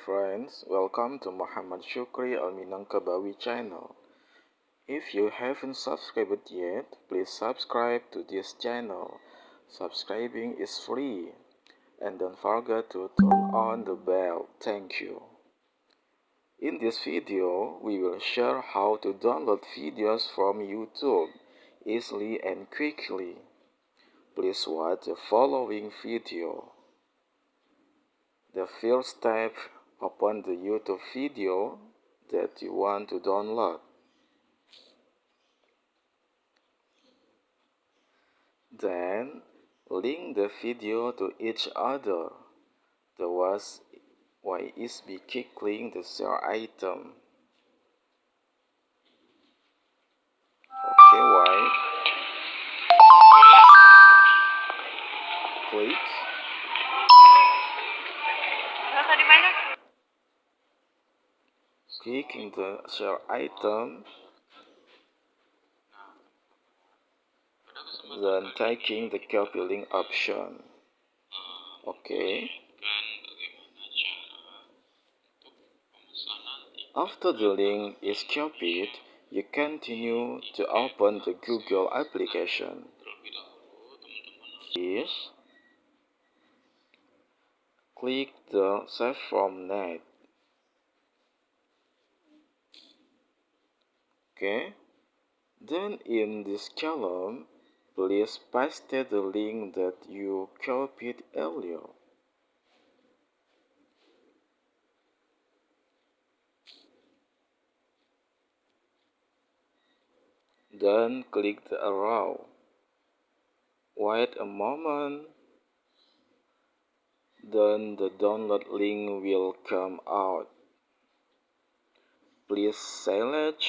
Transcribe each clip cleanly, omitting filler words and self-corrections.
friends, welcome to Syukri Alminangkabawi channel. If you haven't subscribed yet, please subscribe to this channel. Subscribing is free. And don't forget to turn on the bell. Thank you. In this video, we will share how to download videos from YouTube easily and quickly. Please watch the following video. The first step, open the YouTube video that you want to download. Then, link the video to each other. The why is by clicking the share item. Okay, why? Click. Clicking the share item, then taking the copy link option. Okay. After the link is copied, you continue to open the Google application. Click the Save from Net. Okay. Then in this column, please paste the link that you copied earlier. Then click the arrow. Wait a moment. Then the download link will come out. Please select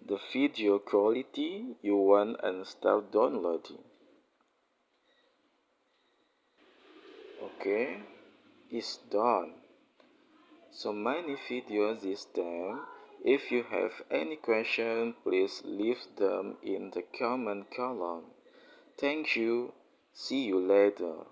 the video quality you want and start downloading. Okay, it's done. So many videos this time. If you have any question, please leave them in the comment column. Thank you. See you later.